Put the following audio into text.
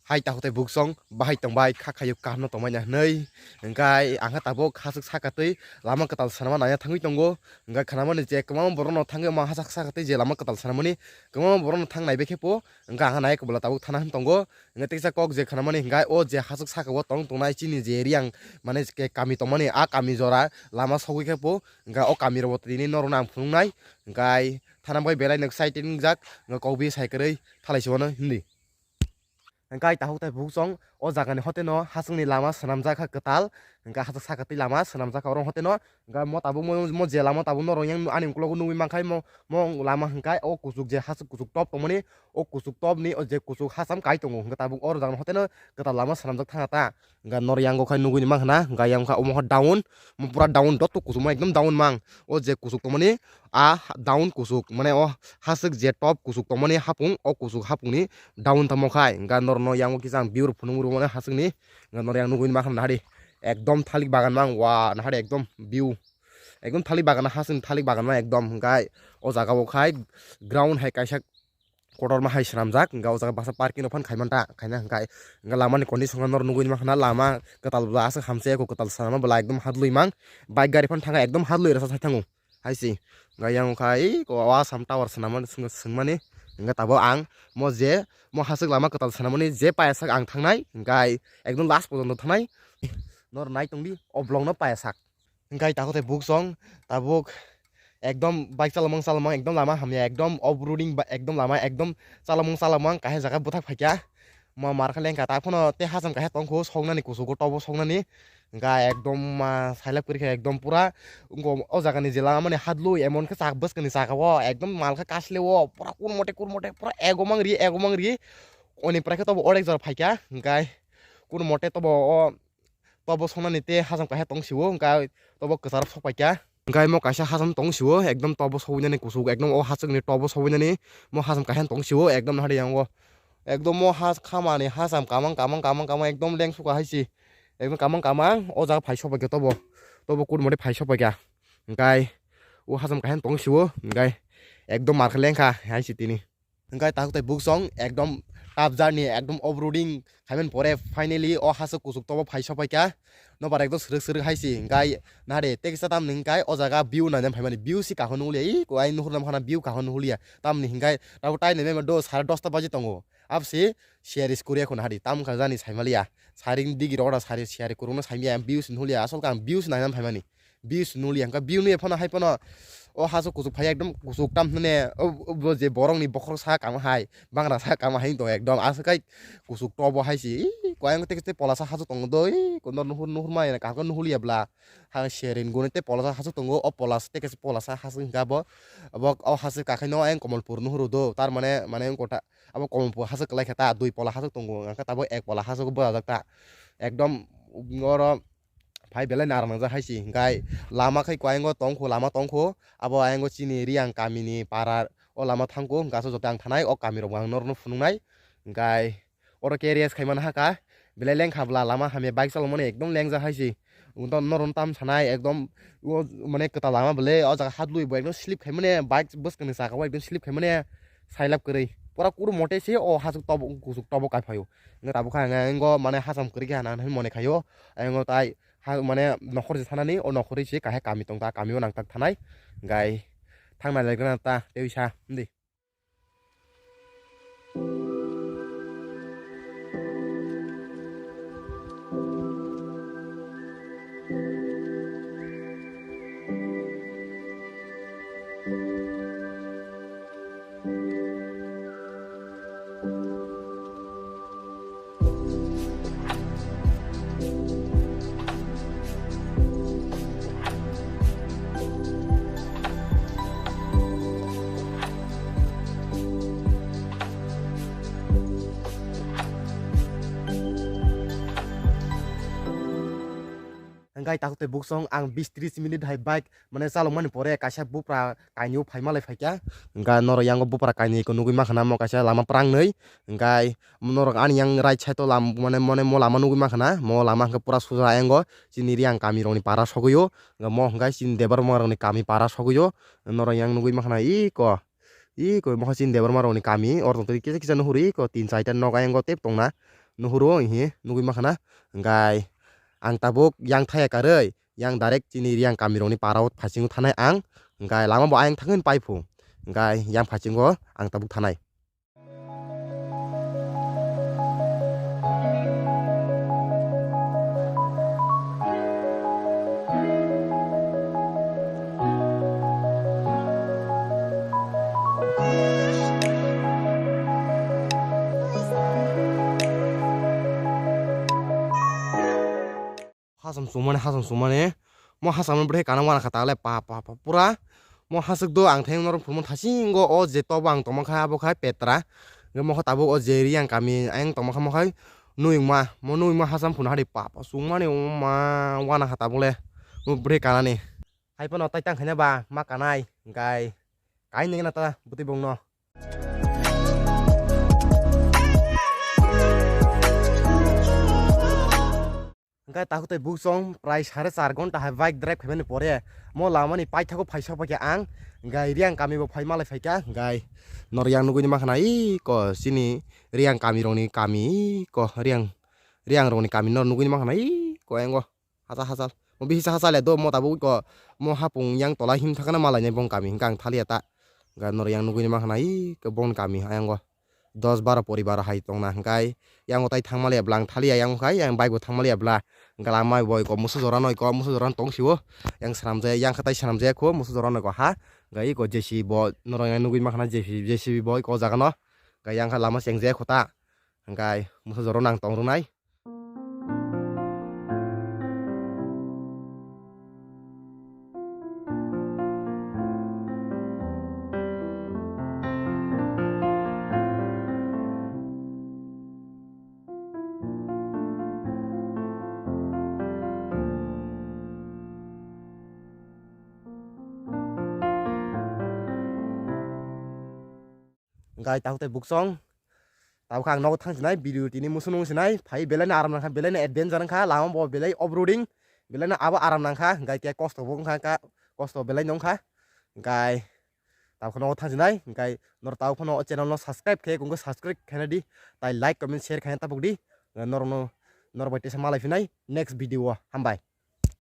Hai tahu teh buksong bahai tongbai khakhayu kahno tongmanya nei engkai angka tabok khasuk sakatui lama ketal sanama naya thangui tongo engkai khanamani je kemam borono thange ma hasak sakatui je lama ketal sanamani kemam borono thang nai bekepo engka angka nai kebala tabuk thana tongo engkai teksa kok je khanamani engkai o je hasuk sakabo tong tongnai chini je riang mane ke kami tongmani a kami jora lama sogui kepo engkai o kami robo tini norona phungnai engkai thana bai belai nek saitin jak engkai kobi saikerei thalaisiwano hindi engkai tahu teh buksong o jagani hoteno hasungni lama swnamjak ketal engkai hasuk sakati lama swnamjak orong hoteno engkai mo tabu mo je lama tabu norong yang ani uklogo nugui mangkai mo lama engkai o kusuk je hasuk kusuk top tongmani o kusuk top ni o je kusuk hasam kai tongo engkai tabu or jagani hoteno ketal lama swnamjak thangata engkai nor yang gokai nugui ni manghna engkai yang ka omo down mo pura down dot to kusuk ma ekdom down mang o je kusuk tongmani a down kusuk mane o hasuk je top kusuk tongmani hapung o kusuk hapung ni down tamokai engkai nor no yang kisang biur phunung mane hasungni nor yang nugui ni manghna nahari ekdom thalik bagan mang wa nahari ekdom view ekdom thalik bagan hasung thalik bagan ma ekdom engkai o jaga o khai ground hai kaisa kotor ma hai sramjak engkai o jaga basa parking phan khaimanta khaina engkai lama ni condition nor nugui ni manghna lama ketal bla asa hamse ko ketal sama bla ekdom hadlui mang bike gari phan thanga ekdom hadlui rasa sai thangu haisi engkai yang khai ko wa sam tower sanama sungmani engkai tabo ang mo je mo hasuk lama ketal sanamani je payasak ang thangnai engkai ekdom last pojontho thangnai nor nai tongdi oblong no payasak engkai takote buksong tabuk ekdom bike salamang ekdom lama hamya ekdom off roading ekdom lama ekdom salamang kahe jaga buthak phaikya ma markha lengka ta phono te hasam kahe tongkho songnani kusuko tobo songnani engkai ekdom ma sailap kurikha ekdom pura ungo o jagani jela mane hadlu emon kha chak baskani chakawo ekdom malkha kaslewo pura kurmote pura egomang ri oni prakha tobo orek jor phaikya engkai kurmote tobo o tobo songnani te hasam kahe tongsiwo engkai tobo kesar sokpaikya engkai mo kaisa hasam tongsiwo ekdom tobo sowinani kusuk ekdom o hasukni tobo sowinani mo hasam kahe tongsiwo ekdom nahari yango ekdom mo has khamani hasam kamang ekdom leng suka haisi ekdom kamang o jaga phai sopakya tobo kurmote phai sopakya engkai o hasam kahe tongsiwo engkai ekdom markha lengkha haisi tini engkai takote buksong ekdom tap journey ekdom off roading khaimen pore finally o hasuk kusuk tobo phai sopakya no bar ekdom sruk haisi engkai nare teksa tam ningkai o jaga view na phaimani view si kahon nulia ko ai nuhur nam khana view kahon nulia tam ni hingkai tabu tai ne do 10:30 baje tongo abse share skoria khona hari tam khajani saimalia saring digi roda sari share kuruna saimia views nulia asol kam views na nam phaimani views nulia ka view ni phona haipono o haso kusuk phai ekdom kusuk tam ne o je borong ni bokhor sa kam hai bangra sa kam hai to ekdom asakai kusuk tobo haisi koyang tekste polasa haso tong doi konor nuhur mai na ka kon nuhulia bla ha sharing gunete polasa haso tongo o polas tekse polasa haso gabo abo o haso ka khaino en komolpur nuhuru do tar mane kota abo komolpur haso klai khata dui pola haso tongo ka tabo ek pola haso ko ba jakta ekdom ngoro phai belai nar mangja haisi engkai lama khai koyango tongkho lama tongkho abo ayango chini riang kamini para o lama thangko gaso jotang thanai o kami rok ang norno phunungnai engkai oro carriers khaiman haka belai leng khabla lama hame bike salomone ekdom lengja haisi unton noron tam sanai ekdom mane keta lama bele o jaga hadlui bo ekdom slip khaimane bike buskani saka ekdom slip khaimane sailap korei pura kur mote se o hasuk tobo kusuk tobo kai phayo nga tabu kha nga ngo mane hasam kori ga nan mone khayo ngo tai ha mane nokhor je thanani o nokhori se kahe kami tongta kamio nangtak thanai gai thangna legna ta teisa ndi engkai takote buksong ang 20-30 minit hai bike mane salomani pore kaisa bupra kainyu phaima lai phaikya engkai noro yang bupra kaini ko nugui makhana mo kaisa lama prang nei engkai noro ani yang right side to lam mane mo lama nugui makhana mo lama ke pura suja engo chini riang kami roni para soguyo mo engkai chin debar mo roni kami para soguyo noro yang nugui makhana mo chin debar mo roni kami or tong kisa nuhuri ko 3-4 noga engo tep tongna nuhuro hi nugui makana engkai ang tabuk yang thaya karei yang direct chini riang kamironi parao phasingo thanai ang engkai lama bo ayang thangin paipu engkai yang phasingo ang tabuk thanai. Hasam sumane mo hasam bre kana wana khata le pa pura mo hasuk do ang theng nor phumon thasingo o je to bang toma kha abo khai petra nge mo tabo o je riang kami ang toma kha mo khai nui ma hasam phun hari pa sumane o ma wana khata bole mo bre kana ni hai pa no tai tang khanya ba ma kanai ngai kai ni na ta buti bong no. Engkai tahu teh busong price hari 4 gonta hai bike drive khebeni pore mo lama ni pai thago phaisa pa ang ngai riang kami bo phai malai phaika ngai nor yang nugui ma khana i ko sini riang kami roni kami ko riang roni kami nor nugui ma khana i ko engo hasa mo bisa hasa le do mo tabu ko mo hapung yang tola him thakana malai nei bong kami hingkang thalia ta ngai nor yang nugui ma khana i ko bon kami ayango 10-12 poribar hai tongna hingkai yang otai thangmalia blang thalia yang khai yang bike bo thangmalia bla galamai boy ko musu joran tongsiwo yang sanamjaya yang khatai sanamjaya ko musu joran ko ha gai ko jesi bo norong yang nugui makhana jesi boy ko jagano gai yang kha lama sengjaya khota hingkai musu joran nang tongrunai. Gai tahu teh buksong tahu khang no thang sinai video tini musunung sinai phai belai na aram nang kha belai na adventure nang kha lama bo belai offroading belai na aba aram nang kha gai ke kosto bong kha ka kosto belai nong kha gai tahu no thang sinai gai nor tahu no channel no subscribe ke kungko subscribe khana di tai like comment share khana ta bugdi nor bete sa malai finai next video hambai.